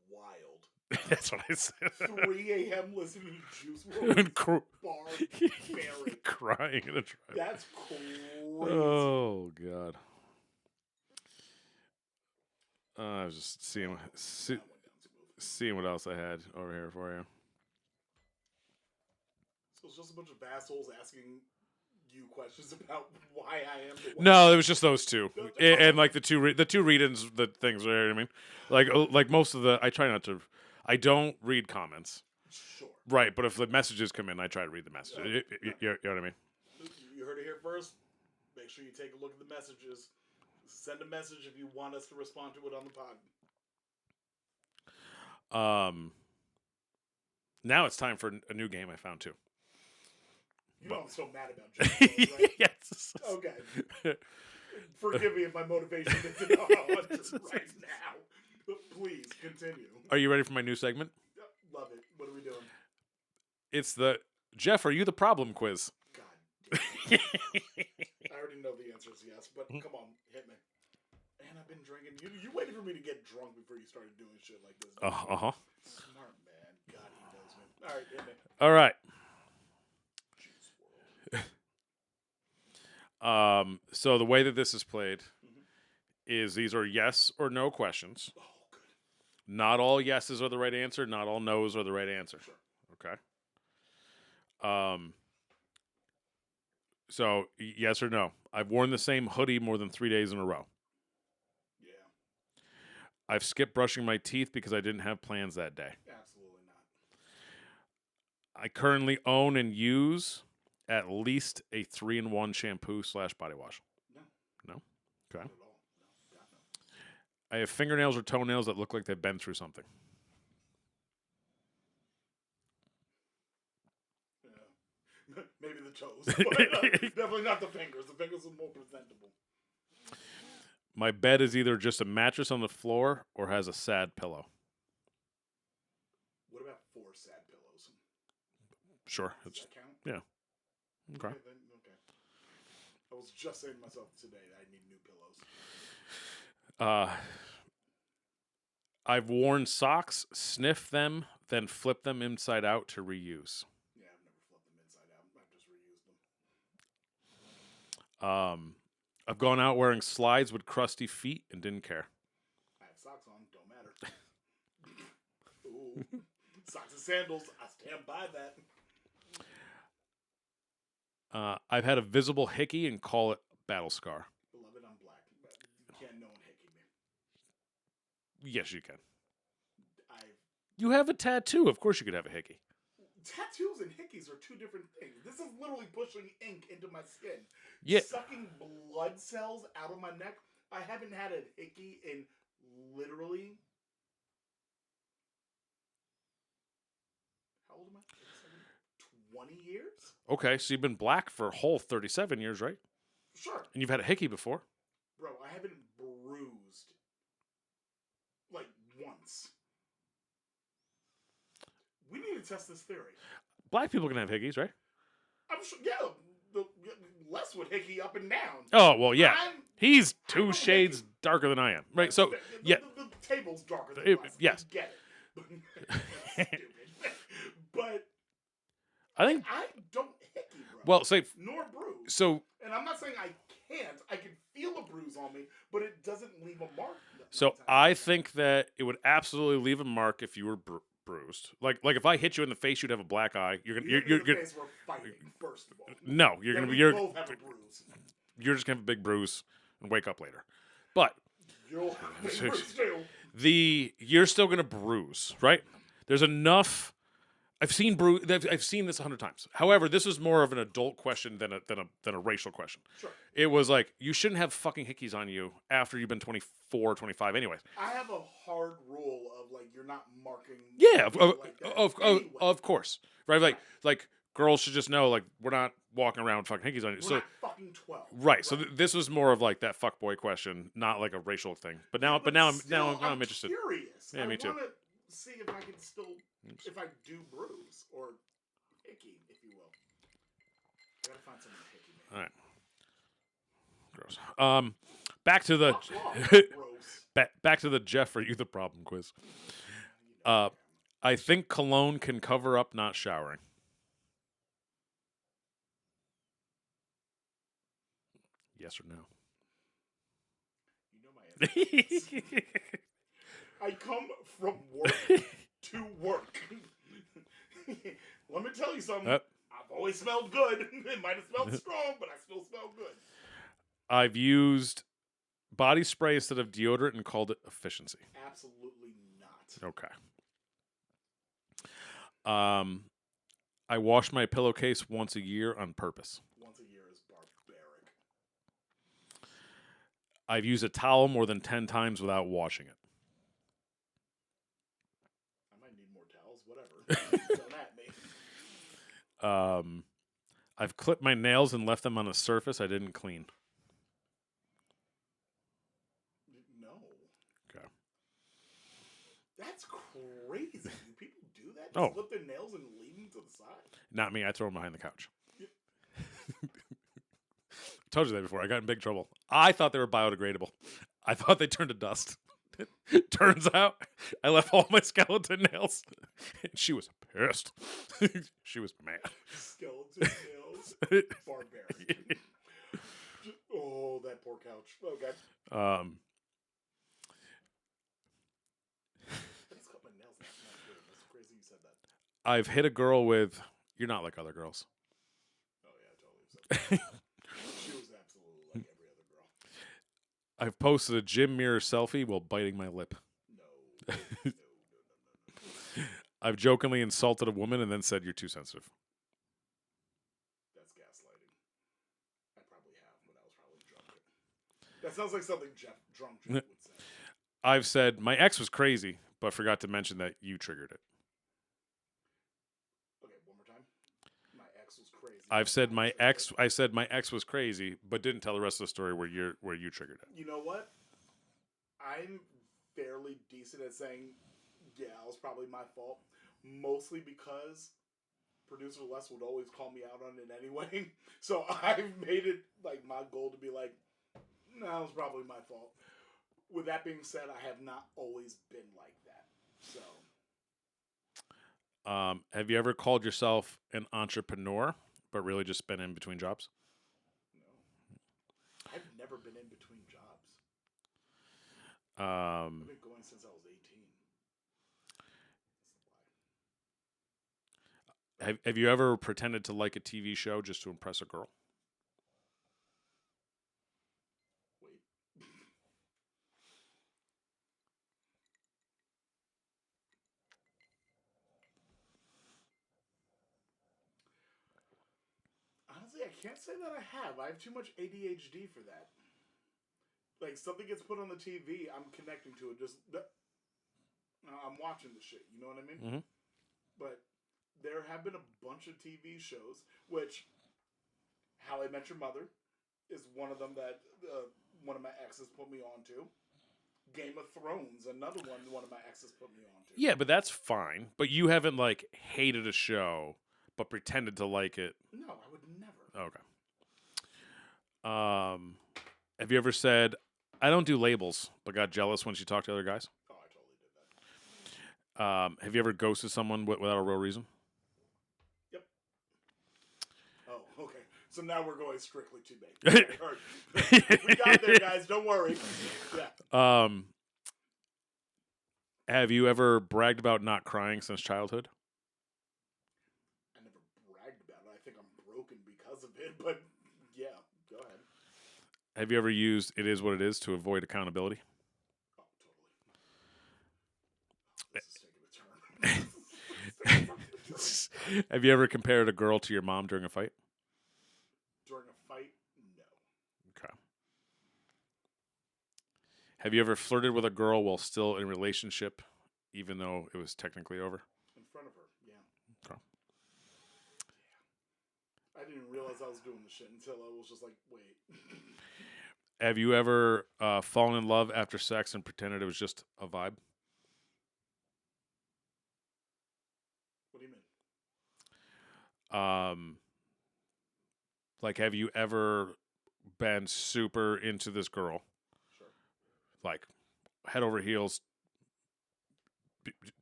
wild. That's what I said. 3 a.m. listening to Juice WRLD. Barbaric. Crying in the drive. That's crazy. Oh, God. I was just seeing. seeing what else I had over here for you. So it's just a bunch of assholes asking you questions about why I am the way. No, it was just those two, No, and like the two read-ins, the things. Right? I mean, like most of the, I try not to. I don't read comments. Sure. Right, but if the messages come in, I try to read the messages. You know what I mean? You heard it here first. Make sure you take a look at the messages. Send a message if you want us to respond to it on the pod. Now it's time for a new game I found too. You know I'm so mad about Juice WRLD, right? Yes. Okay. Forgive me if my motivation isn't 100 right now. But please, continue. Are you ready for my new segment? Love it. What are we doing? It's the Jeff, are you the problem quiz? God damn it. I already know the answer is yes, but come on, hit me. And I've been drinking. You waited for me to get drunk before you started doing shit like this. Uh-huh. Smart man. God, he knows me. All right, hit me. All right. Juice WRLD. So the way that this is played is these are yes or no questions. Oh, good. Not all yeses are the right answer. Not all no's are the right answer. Sure. Okay. So yes or no. I've worn the same hoodie more than 3 days in a row. Yeah. I've skipped brushing my teeth because I didn't have plans that day. Absolutely not. I currently own and use at least a 3-in-1 shampoo / body wash. No. No? Okay. Not at all. No. God, no. I have fingernails or toenails that look like they've been through something. Yeah. Maybe the toes. But definitely not the fingers. The fingers are more presentable. My bed is either just a mattress on the floor or has a sad pillow. What about 4 sad pillows? Sure. Does It's, that count? yeah. Okay. Okay. I was just saying to myself today that I need new pillows. I've worn socks, sniffed them, then flipped them inside out to reuse. Yeah, I've never flipped them inside out. I've just reused them. I've gone out wearing slides with crusty feet and didn't care. I have socks on. Don't matter. Ooh. Socks and sandals. I stand by that. I've had a visible hickey and call it battle scar. Beloved, I'm black. You can't know and hickey me. Yes, you can. I've You have a tattoo. Of course you could have a hickey. Tattoos and hickeys are 2 different things. This is literally pushing ink into my skin. Yeah. Sucking blood cells out of my neck. I haven't had a hickey in literally... How old am I? 20 years? Okay, so you've been black for a whole 37 years, right? Sure. And you've had a hickey before. Bro, I haven't bruised like once. We need to test this theory. Black people can have hickeys, right? I'm sure, yeah, Les would hickey up and down. Oh, well, yeah. He's I 2 don't shades hickey. darker than I am. Right, so, yeah. The table's darker than It- Les. yes. I get it. Stupid. But I think, I don't hickey, bro. well, say, Nor bruise. so, And I'm not saying I can't. I can feel a bruise on me, but it doesn't leave a mark. so I think that it would absolutely leave a mark if you were bruised. Like if I hit you in the face, you'd have a black eye. You're gonna, you're face we're fighting, first of all. no, you're Then gonna be, we both have a bruise. you're just gonna have a big bruise and wake up later. But You'll have a big bruise too. you're still gonna bruise, right? There's enough. I've seen this 100 times. However, this is more of an adult question than a racial question. Sure. It was like, you shouldn't have fucking hickeys on you after you've been 24, 25 anyways. I have a hard rule of like you're not marking. Yeah, like that anyway. of course. Right? Like girls should just know, like, we're not walking around with fucking hickeys on you. We're So not fucking 12. right. So this was more of like that fuckboy question, not like a racial thing. But now I'm interested. Curious. Yeah, me too. I want to see if I can still, if I do bruise or hickey, if you will. I gotta find something to hickey me. All right. Gross. Back to the Gross. back to the Jeff, are you the problem quiz? I think cologne can cover up not showering. Yes or no? You know my answer. I come from work to work. Let me tell you something. I've always smelled good. It might have smelled strong, but I still smell good. I've used body spray instead of deodorant and called it efficiency. Absolutely not. Okay. I wash my pillowcase once a year on purpose. Once a year is barbaric. I've used a towel more than 10 times without washing it. I might need more towels. Whatever. Don't at me. I've clipped my nails and left them on a surface I didn't clean. No. Okay. That's crazy. Do people do that? Oh. Just clip their nails and leave them to the side? Not me. I throw them behind the couch. I told you that before. I got in big trouble. I thought they were biodegradable. I thought they turned to dust. Turns out I left all my skeleton nails. And she was pissed. She was mad. Skeleton nails? Barbaric. Oh, that poor couch. Okay. I just cut my nails. That's not good. That's crazy you said that. I've hit a girl with, you're not like other girls. Oh, yeah, I totally said that. She was absolutely like every other girl. I've posted a gym mirror selfie while biting my lip. No. No. I've jokingly insulted a woman and then said, "You're too sensitive." That's gaslighting. I probably have, but I was probably drunk. That sounds like something drunk Jeff would say. I've said, "My ex was crazy, but forgot to mention that you triggered it." Okay, one more time. My ex was crazy. I said my ex was crazy, but didn't tell the rest of the story where you triggered it. You know what? I'm fairly decent at saying, yeah, it was probably my fault. Mostly because producer Les would always call me out on it anyway. So I've made it like my goal to be like, no, it was probably my fault. With that being said, I have not always been like that. So. Have you ever called yourself an entrepreneur, but really just been in between jobs? No. I've never been in between jobs. I've been going since I was 18. Have you ever pretended to like a TV show just to impress a girl? Wait. Honestly, I can't say that I have. I have too much ADHD for that. Like, something gets put on the TV, I'm connecting to it. I'm watching the shit. You know what I mean? Mm-hmm. But there have been a bunch of TV shows, which How I Met Your Mother is one of them that one of my exes put me on to. Game of Thrones, another one of my exes put me on to. Yeah, but that's fine. But you haven't, like, hated a show, but pretended to like it. No, I would never. Okay. Have you ever said, "I don't do labels," but got jealous when she talked to other guys? Oh, I totally did that. Have you ever ghosted someone without a real reason? Yep. Oh, okay. So now we're going strictly to me. We got there, guys. Don't worry. Yeah. Have you ever bragged about not crying since childhood? I never bragged about it. I think I'm broken because of it, but yeah, go ahead. Have you ever used "it is what it is" to avoid accountability? Oh, totally. This is taking a turn. Have you ever compared a girl to your mom during a fight? During a fight? No. Okay. Have you ever flirted with a girl while still in a relationship, even though it was technically over? In front of her, yeah. Okay. Yeah. I didn't realize I was doing the shit until I was just like, wait. Have you ever fallen in love after sex and pretended it was just a vibe? What do you mean? Like, have you ever been super into this girl? Sure. Like, head over heels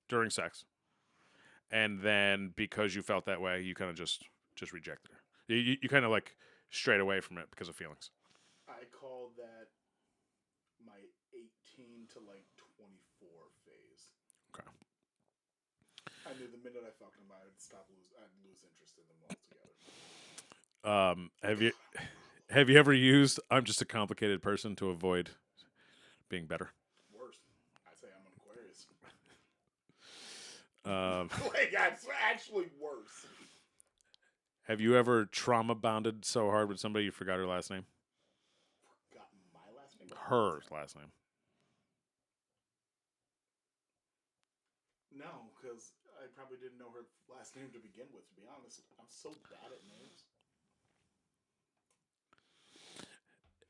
during sex, and then because you felt that way, you kind of just rejected her. You kind of like strayed away from it because of feelings. I call that my 18 to like 24 phase. Okay. I knew the minute I fucked him, I'd lose interest in them altogether. Have you ever used "I'm just a complicated person" to avoid being better? Worse. I say I'm an Aquarius. Um, That's actually worse. have you ever trauma bonded so hard with somebody you forgot her last name? Forgot my last name? Her last name. No, because I probably didn't know her last name to begin with, to be honest. I'm so bad at names.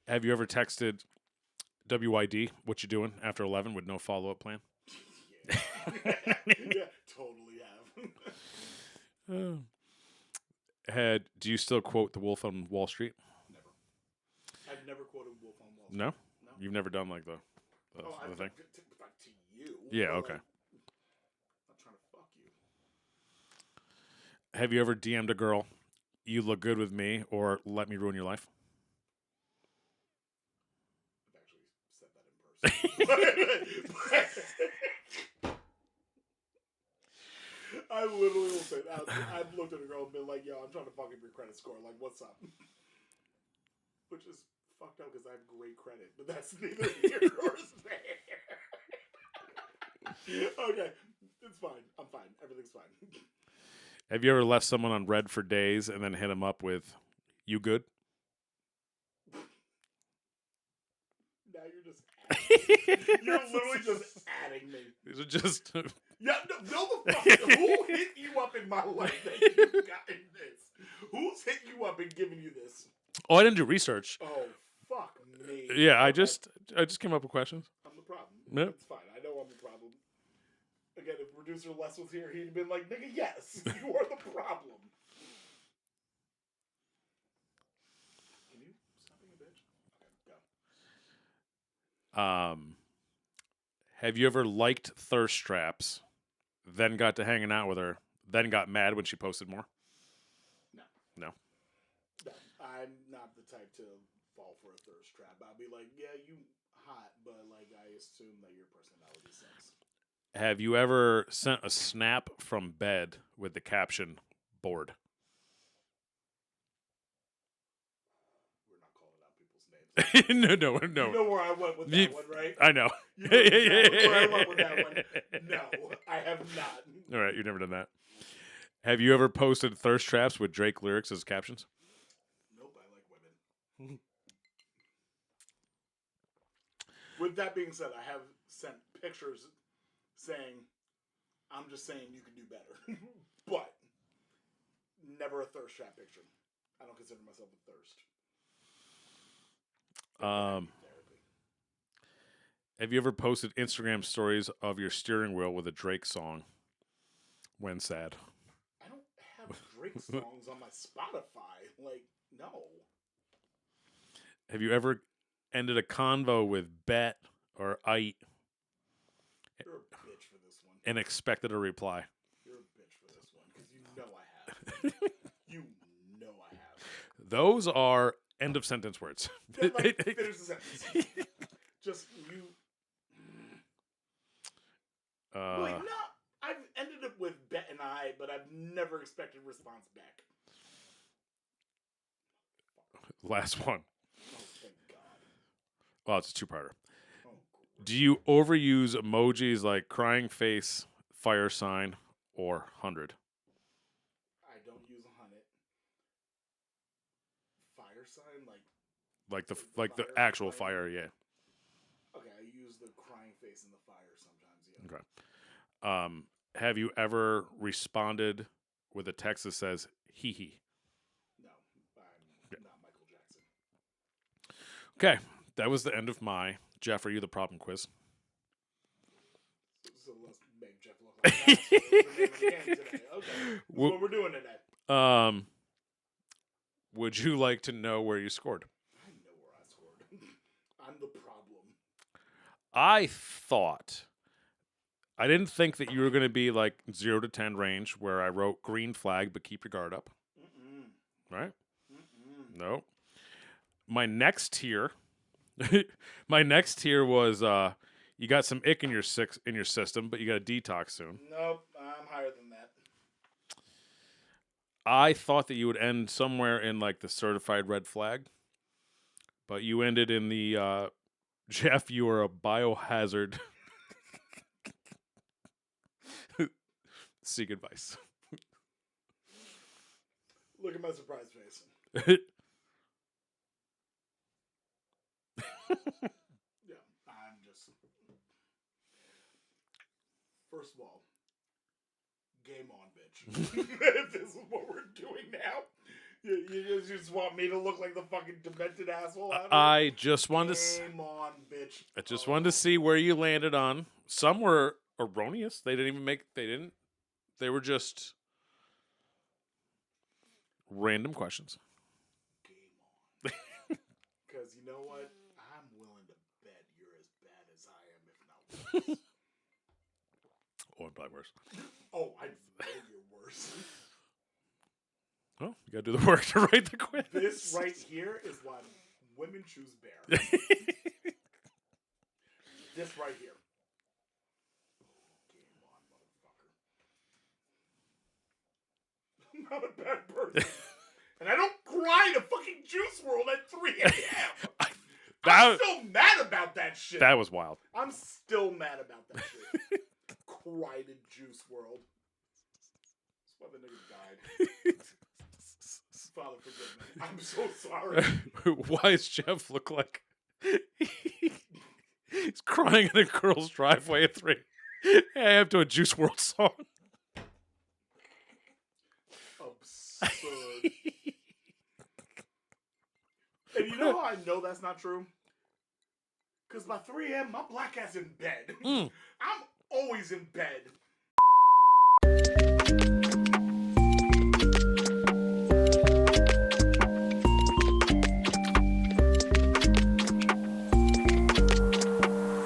Have you ever texted WID, what you doing, after 11 with no follow-up plan? Yeah. Yeah, totally have. Do you still quote The Wolf on Wall Street? Never. I've never quoted Wolf on Wall Street. No? No. You've never done like the I've thing? to you. Yeah, okay. I'm trying to fuck you. Have you ever DM'd a girl, "You look good with me," or "Let me ruin your life"? I've actually said that in person. I literally will say that. I've looked at a girl and been like, "Yo, I'm trying to fuck up your credit score. Like, what's up?" Which is fucked up because I have great credit, but that's neither here nor there. Okay, it's fine. I'm fine. Everything's fine. Have you ever left someone on red for days and then hit them up with, "You good?" Now you're just adding. You're literally just adding me. These are just... Yeah, no, the fuck. Who hit you up in my life that you've gotten this? Who's hit you up and given you this? Oh, I didn't do research. Oh, fuck me. Yeah, I Okay. just came up with questions. I'm the problem. Yep. It's fine. I know I'm the problem. Again, if producer Les was here, he'd have been like, "Nigga, yes, you are the problem." Can you stop being a bitch? Okay, go. Have you ever liked thirst traps, then got to hanging out with her, then got mad when she posted more? No. No. No, I'm not the type to fall for a thirst trap. I'll be like, "Yeah, you hot," but like I assume that your personality sucks. Have you ever sent a snap from bed with the caption, "bored"? We're not calling out people's names. No. You know where I went with that one, right? I know. You know exactly where I went with that one. No, I have not. All right, you've never done that. Have you ever posted thirst traps with Drake lyrics as captions? Nope, I like women. With that being said, I have sent pictures saying, "I'm just saying you can do better," but never a thirst trap picture. I don't consider myself a thirst. Therapy. Have you ever posted Instagram stories of your steering wheel with a Drake song when sad? I don't have Drake songs on my Spotify. Like, no. Have you ever ended a convo with "bet" or "ite" You're a bitch for this one. and expected a reply? You're a bitch for this one because you know I have. You know I have. Those are end of sentence words. Yeah, like, finish the sentence. Just you. Like, no, I've ended up with bet and I, but I've never expected response back. Last one. Oh, thank God. Well, it's a two-parter. Oh, Do you overuse emojis like crying face, fire sign, or 100? I don't use 100. Fire sign, Like the fire actual flame? fire, yeah. Okay, I use the crying face and the fire sometimes, yeah. Okay. Have you ever responded with a text that says "hee hee"? No, I'm not Michael Jackson. Okay, that was the end of my Jeff, are you the problem quiz. So let's make Jeff look like that. So we're the name of the game today. Okay, that's what we're doing today. Would you like to know where you scored? I know where I scored. I'm the problem. I didn't think that you were going to be like 0 to 10 range where I wrote green flag, but keep your guard up. Mm-mm. Right? Mm-mm. No. My next tier was You got some ick in your system, but you got to detox soon. Nope, I'm higher than that. I thought that you would end somewhere in like the certified red flag, but you ended in the Jeff, you are a biohazard. Seek advice. Look at my surprise face. Yeah, I'm just. First of all, game on, bitch. This is what we're doing now. You just want me to look like the fucking demented asshole out here? I just wanted Game on, bitch. I just wanted to see where you landed on. Some were erroneous. They didn't even make. They didn't. They were just random questions. Game on. Because you know what? I'm willing to bet you're as bad as I am, if not worse. Oh, and probably worse. Oh, I know you're worse. Well, you gotta do the work to write the quiz. This right here is why women choose bear. This right here. Game on, motherfucker. I'm not a bad person. And I don't cry to fucking Juice WRLD at 3 a.m. I'm still mad about that shit. That was wild. I'm still mad about that shit. Cry to Juice WRLD. That's why the nigga died. Father, forgive me. I'm so sorry. Why does Jeff look like he's crying in a girl's driveway at 3 a.m. to a Juice WRLD song? Absurd. And you know how I know that's not true? Because by 3 a.m., my black ass in bed. I'm always in bed.